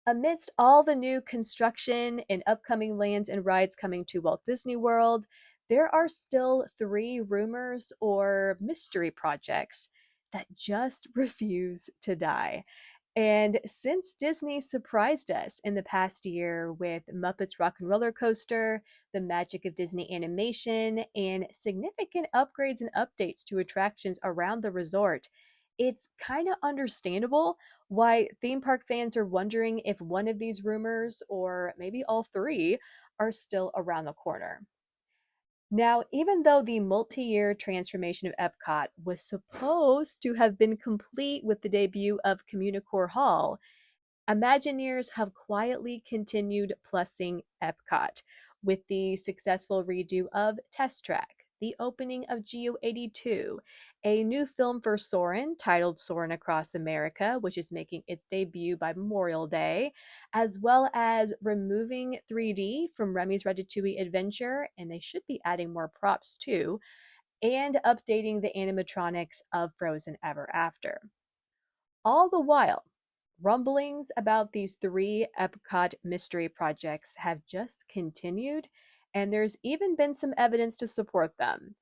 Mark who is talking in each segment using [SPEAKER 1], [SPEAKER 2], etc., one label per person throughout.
[SPEAKER 1] Amidst all the new construction and upcoming lands and rides coming to Walt Disney World, there are still three rumors or mystery projects that just refuse to die. And since Disney surprised us in the past year with Muppets Rock and Roller Coaster, the Magic of Disney Animation, and significant upgrades and updates to attractions around the resort, it's kind of understandable why theme park fans are wondering if one of these rumors, or maybe all three, are still around the corner. Now, even though the multi year transformation of Epcot was supposed to have been complete with the debut of Communicore Hall, Imagineers have quietly continued plussing Epcot with the successful redo of Test Track, the opening of Geo 82, a new film for Soarin' titled Soarin' Across America, which is making its debut by Memorial Day, as well as removing 3D from Remy's Ratatouille Adventure, and they should be adding more props too, and updating the animatronics of Frozen Ever After. All the while, rumblings about these three Epcot mystery projects have just continued, and there's even been some evidence to support them.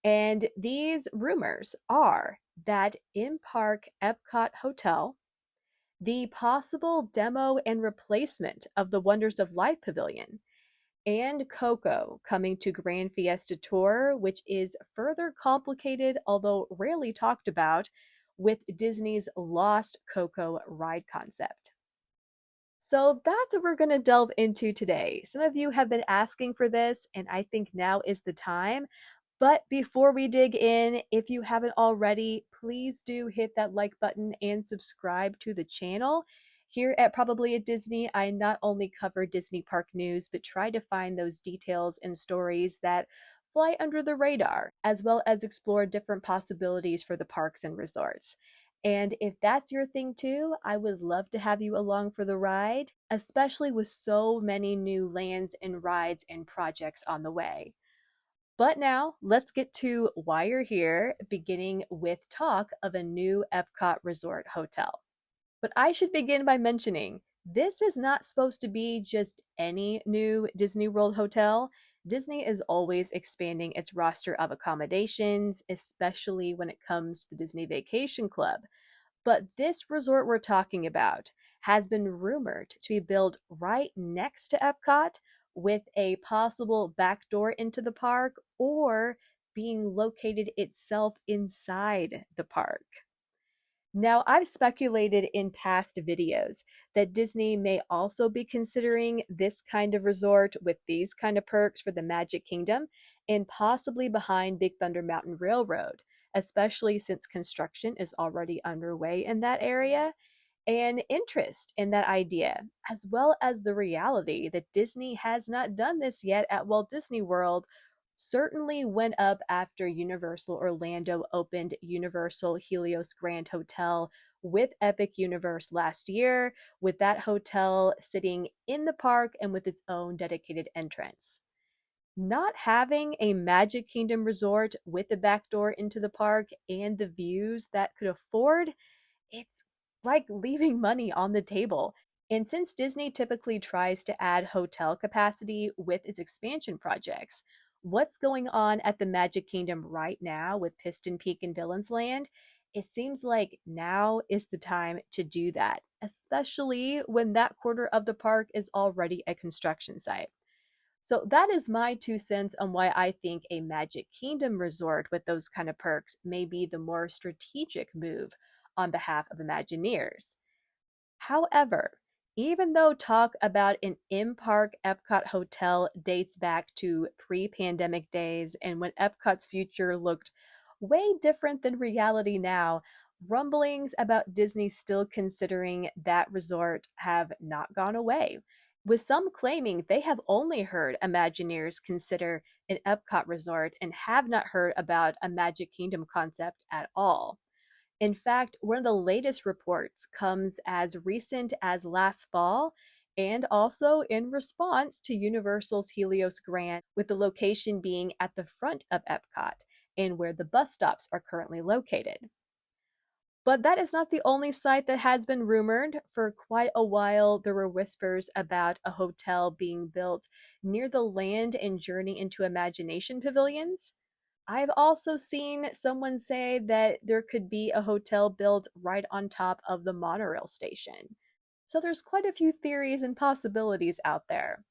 [SPEAKER 1] And these rumors are that in park Epcot Hotel, the possible demo and replacement of the Wonders of Life Pavilion, and Coco coming to Gran Fiesta Tour, which is further complicated, although rarely talked about, with Disney's Lost Coco ride concept. So that's what we're going to delve into today. Some of you have been asking for this, and I think now is the time. But before we dig in, if you haven't already, please do hit that like button and subscribe to the channel. Here at Probably at Disney, I not only cover Disney park news, but try to find those details and stories that fly under the radar, as well as explore different possibilities for the parks and resorts. And if that's your thing too, I would love to have you along for the ride, especially with so many new lands and rides and projects on the way. But now let's get to why you're here, beginning with talk of a new Epcot Resort hotel. But I should begin by mentioning this is not supposed to be just any new Disney World hotel. Disney is always expanding its roster of accommodations, especially when it comes to the Disney Vacation Club. But this resort we're talking about has been rumored to be built right next to Epcot with a possible back door into the park or being located itself inside the park. Now, I've speculated in past videos that Disney may also be considering this kind of resort with these kind of perks for the Magic Kingdom and possibly behind Big Thunder Mountain Railroad, especially since construction is already underway in that area. And interest in that idea, as well as the reality that Disney has not done this yet at Walt Disney World, certainly went up after Universal Orlando opened Universal Helios Grand Hotel with Epic Universe last year, with that hotel sitting in the park and with its own dedicated entrance. Not having a Magic Kingdom resort with a back door into the park and the views that could afford, it's like leaving money on the table. And since Disney typically tries to add hotel capacity with its expansion projects, what's going on at the Magic Kingdom right now with Piston Peak and Villains Land? It seems like now is the time to do that, especially when that quarter of the park is already a construction site. So that is my 2 cents on why I think a Magic Kingdom resort with those kind of perks may be the more strategic move on behalf of Imagineers. However, even though talk about an in-park Epcot hotel dates back to pre-pandemic days and when Epcot's future looked way different than reality now, rumblings about Disney still considering that resort have not gone away, with some claiming they have only heard Imagineers consider an Epcot resort and have not heard about a Magic Kingdom concept at all. In fact, one of the latest reports comes as recent as last fall and also in response to Universal's Helios Grand, with the location being at the front of Epcot and where the bus stops are currently located. But that is not the only site that has been rumored. For quite a while, there were whispers about a hotel being built near the Land and Journey into Imagination pavilions. I've also seen someone say that there could be a hotel built right on top of the monorail station. So there's quite a few theories and possibilities out there.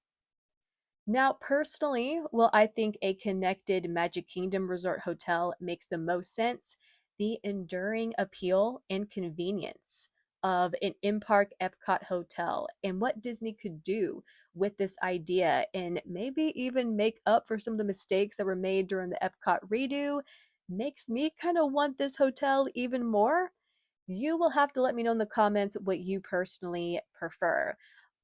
[SPEAKER 1] Now, personally, well, I think a connected Magic Kingdom resort hotel makes the most sense. The enduring appeal and convenience of an in park Epcot hotel and what Disney could do with this idea, and maybe even make up for some of the mistakes that were made during the Epcot redo, makes me kind of want this hotel even more. You will have to let me know in the comments what you personally prefer.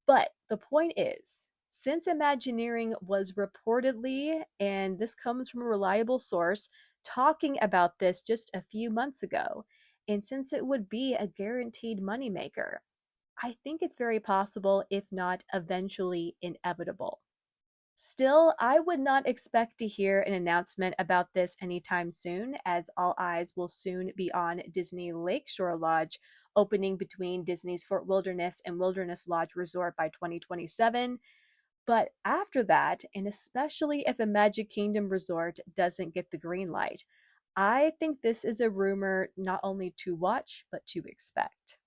[SPEAKER 1] But the point is, since Imagineering was reportedly, and this comes from a reliable source, talking about this just a few months ago, and since it would be a guaranteed moneymaker, I think it's very possible, if not eventually inevitable. Still, I would not expect to hear an announcement about this anytime soon, as all eyes will soon be on Disney Lakeshore Lodge, opening between Disney's Fort Wilderness and Wilderness Lodge Resort by 2027. But after that, and especially if a Magic Kingdom resort doesn't get the green light, I think this is a rumor not only to watch, but to expect.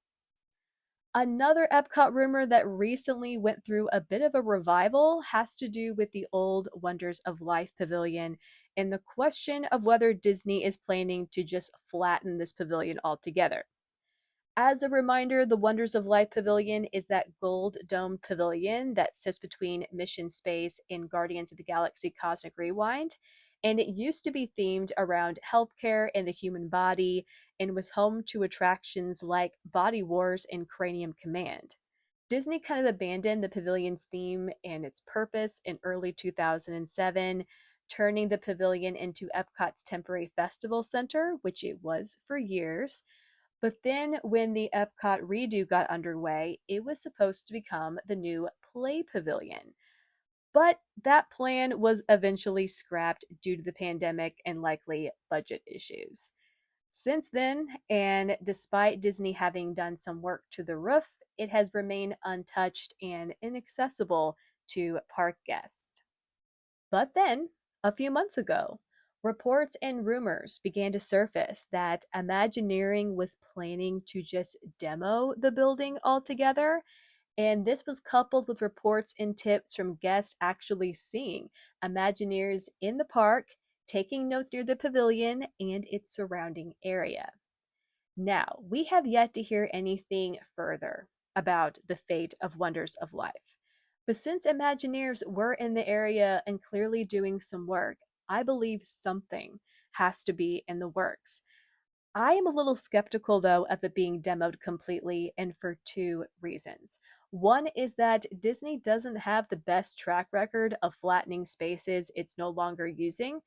[SPEAKER 1] Another Epcot rumor that recently went through a bit of a revival has to do with the old Wonders of Life pavilion and the question of whether Disney is planning to just flatten this pavilion altogether. As a reminder, the Wonders of Life Pavilion is that gold domed pavilion that sits between Mission Space and Guardians of the Galaxy Cosmic Rewind. And it used to be themed around healthcare and the human body and was home to attractions like Body Wars and Cranium Command. Disney kind of abandoned the pavilion's theme and its purpose in early 2007, turning the pavilion into Epcot's temporary festival center, which it was for years. But then, when the Epcot redo got underway, it was supposed to become the new Play Pavilion. But that plan was eventually scrapped due to the pandemic and likely budget issues. Since then, and despite Disney having done some work to the roof, it has remained untouched and inaccessible to park guests. But then, a few months ago, reports and rumors began to surface that Imagineering was planning to just demo the building altogether. And this was coupled with reports and tips from guests actually seeing Imagineers in the park, taking notes near the pavilion and its surrounding area. Now, we have yet to hear anything further about the fate of Wonders of Life. But since Imagineers were in the area and clearly doing some work, I believe something has to be in the works. I am a little skeptical, though, of it being demoed completely, and for two reasons. One is that Disney doesn't have the best track record of flattening spaces it's no longer using.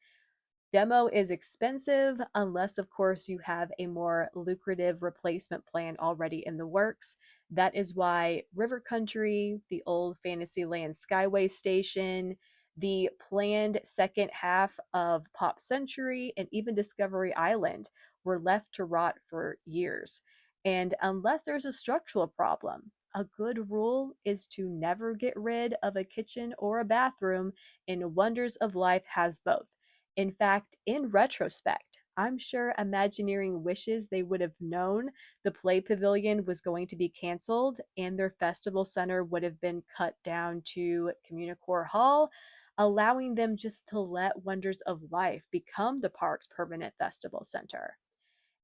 [SPEAKER 1] Demo is expensive unless, of course, you have a more lucrative replacement plan already in the works. That is why River Country, the old Fantasyland Skyway Station, the planned second half of Pop Century, and even Discovery Island were left to rot for years. And unless there's a structural problem, a good rule is to never get rid of a kitchen or a bathroom, and Wonders of Life has both. In fact, in retrospect, I'm sure Imagineering wishes they would have known the Play Pavilion was going to be canceled and their festival center would have been cut down to Communicore Hall, allowing them just to let Wonders of Life become the park's permanent festival center.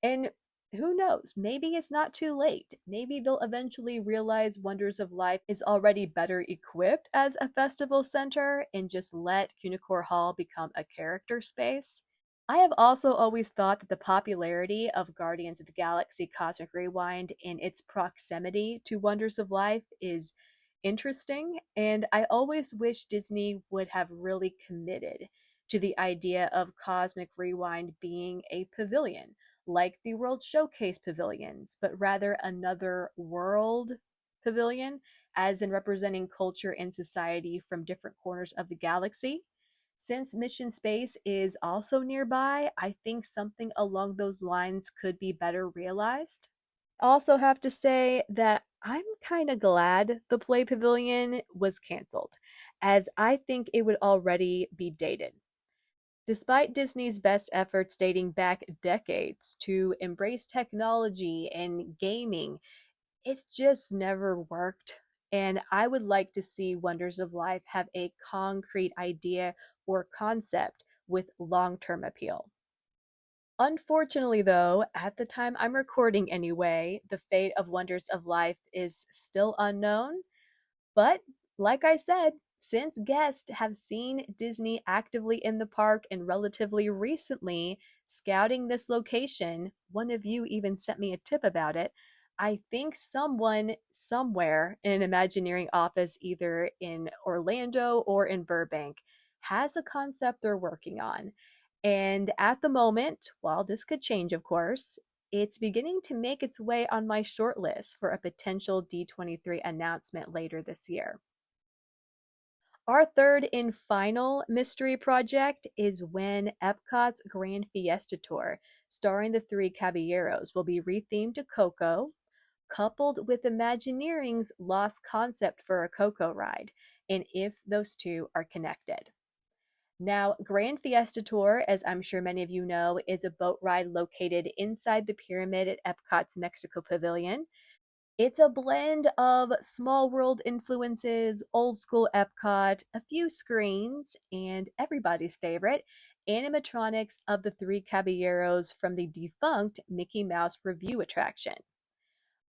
[SPEAKER 1] And who knows? Maybe it's not too late. Maybe they'll eventually realize Wonders of Life is already better equipped as a festival center and just let Cunicore Hall become a character space. I have also always thought that the popularity of Guardians of the Galaxy Cosmic Rewind and its proximity to Wonders of Life is interesting, and I always wish Disney would have really committed to the idea of Cosmic Rewind being a pavilion, like the World Showcase pavilions, but rather another world pavilion, as in representing culture and society from different corners of the galaxy. Since Mission Space is also nearby, I think something along those lines could be better realized. Also, have to say that I'm kind of glad the Play Pavilion was canceled, as I think it would already be dated. Despite Disney's best efforts dating back decades to embrace technology and gaming, it's just never worked. And I would like to see Wonders of Life have a concrete idea or concept with long term appeal. Unfortunately, though, at the time I'm recording anyway, the fate of Wonders of Life is still unknown. But like I said, since guests have seen Disney actively in the park and relatively recently scouting this location, one of you even sent me a tip about it. I think someone somewhere in an Imagineering office, either in Orlando or in Burbank, has a concept they're working on. And at the moment, while this could change, of course, it's beginning to make its way on my short list for a potential D23 announcement later this year. Our third and final mystery project is when Epcot's Grand Fiesta Tour, starring the three Caballeros, will be rethemed to Coco, coupled with Imagineering's lost concept for a Coco ride, and if those two are connected. Now, Grand Fiesta Tour, as I'm sure many of you know, is a boat ride located inside the pyramid at Epcot's Mexico Pavilion. It's a blend of small world influences, old school Epcot, a few screens, and everybody's favorite, animatronics of the three caballeros from the defunct Mickey Mouse Revue attraction.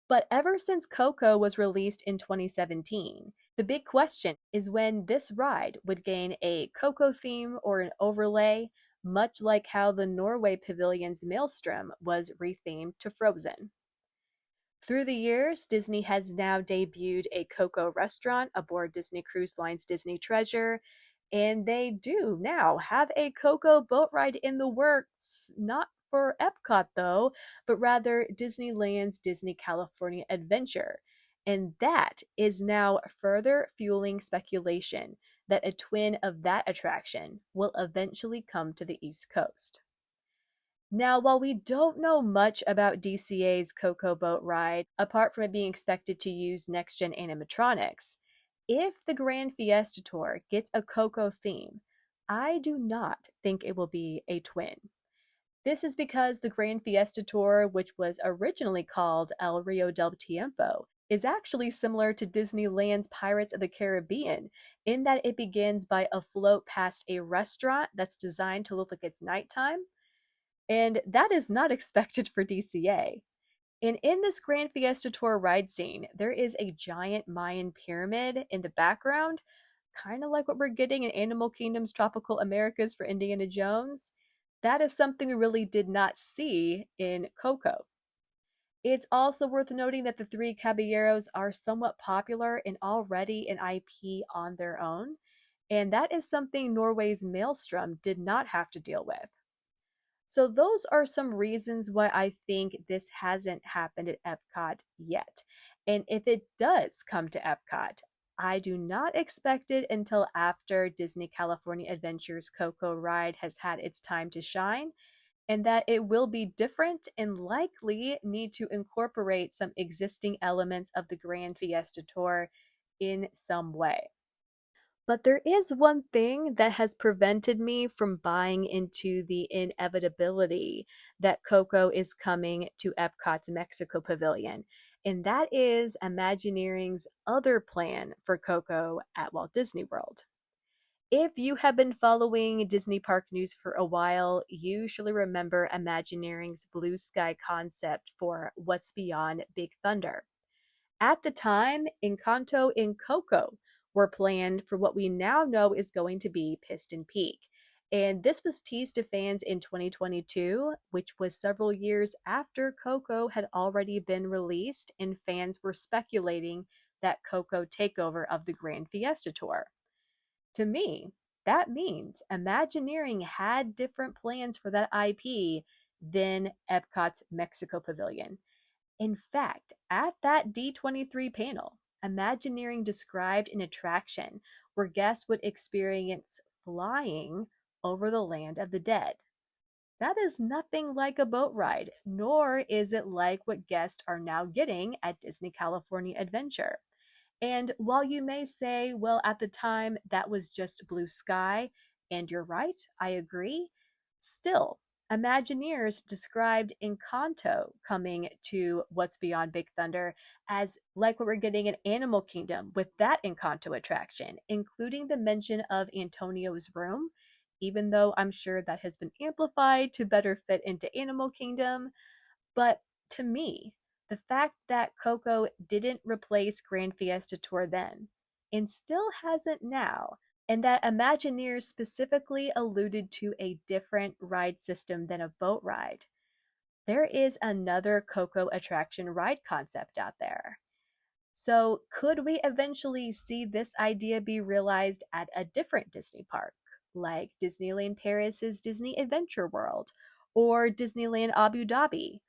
[SPEAKER 1] But ever since Coco was released in 2017, the big question is when this ride would gain a Coco theme or an overlay, much like how the Norway Pavilion's Maelstrom was rethemed to Frozen. Through the years, Disney has now debuted a Coco restaurant aboard Disney Cruise Line's Disney Treasure, and they do now have a Coco boat ride in the works, not for Epcot though, but rather Disneyland's Disney California Adventure. And that is now further fueling speculation that a twin of that attraction will eventually come to the East Coast. Now, while we don't know much about DCA's Coco boat ride, apart from it being expected to use next gen animatronics, if the Grand Fiesta Tour gets a Coco theme, I do not think it will be a twin. This is because the Grand Fiesta Tour, which was originally called El Rio del Tiempo, is actually similar to Disneyland's Pirates of the Caribbean in that it begins by a float past a restaurant that's designed to look like it's nighttime, and that is not expected for DCA. And in this Grand Fiesta Tour ride scene, there is a giant Mayan pyramid in the background, kind of like what we're getting in Animal Kingdom's Tropical Americas for Indiana Jones. That is something we really did not see in Coco. It's also worth noting that the three Caballeros are somewhat popular and already an IP on their own, and that is something Norway's Maelstrom did not have to deal with. So those are some reasons why I think this hasn't happened at Epcot yet. And if it does come to Epcot, I do not expect it until after Disney California Adventure's Coco ride has had its time to shine, and that it will be different and likely need to incorporate some existing elements of the Grand Fiesta Tour in some way. But there is one thing that has prevented me from buying into the inevitability that Coco is coming to Epcot's Mexico Pavilion, and that is Imagineering's other plan for Coco at Walt Disney World. If you have been following Disney Park news for a while, you surely remember Imagineering's blue sky concept for What's Beyond Big Thunder. At the time, Encanto and Coco were planned for what we now know is going to be Piston Peak. And this was teased to fans in 2022, which was several years after Coco had already been released, and fans were speculating that Coco takeover of the Grand Fiesta Tour. To me, that means Imagineering had different plans for that IP than Epcot's Mexico Pavilion. In fact, at that D23 panel, Imagineering described an attraction where guests would experience flying over the land of the dead. That is nothing like a boat ride, nor is it like what guests are now getting at Disney California Adventure. And while you may say, well, at the time that was just blue sky, and you're right, I agree, still, Imagineers described Encanto coming to What's Beyond Big Thunder as like what we're getting in Animal Kingdom with that Encanto attraction, including the mention of Antonio's room, even though I'm sure that has been amplified to better fit into Animal Kingdom. But to me, the fact that Coco didn't replace Grand Fiesta Tour then, and still hasn't now, and that Imagineers specifically alluded to a different ride system than a boat ride, there is another Coco attraction ride concept out there. So, could we eventually see this idea be realized at a different Disney park, like Disneyland Paris's Disney Adventure World or Disneyland Abu Dhabi?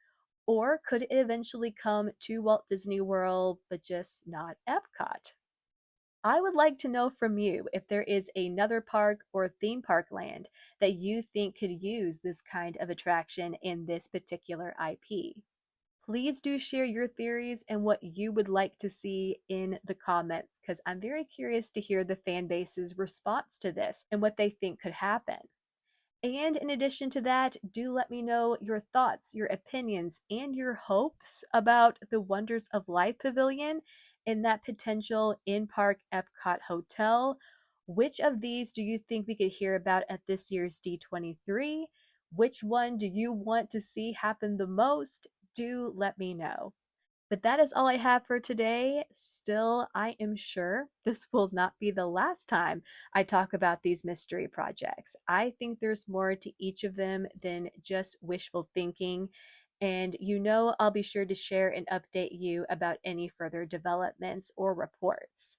[SPEAKER 1] Or could it eventually come to Walt Disney World, but just not Epcot? I would like to know from you if there is another park or theme park land that you think could use this kind of attraction in this particular IP. Please do share your theories and what you would like to see in the comments, because I'm very curious to hear the fan base's response to this and what they think could happen. And in addition to that, do let me know your thoughts, your opinions, and your hopes about the Wonders of Life Pavilion and that potential in park Epcot hotel. Which of these do you think we could hear about at this year's D23? Which one do you want to see happen the most? Do let me know. But that is all I have for today. Still, I am sure this will not be the last time I talk about these mystery projects. I think there's more to each of them than just wishful thinking. And you know, I'll be sure to share and update you about any further developments or reports.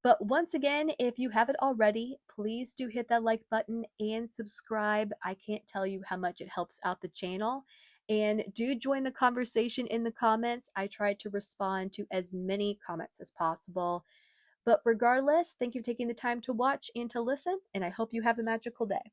[SPEAKER 1] But once again, if you haven't already, please do hit that like button and subscribe. I can't tell you how much it helps out the channel. And do join the conversation in the comments. I try to respond to as many comments as possible. But regardless, thank you for taking the time to watch and to listen, and I hope you have a magical day.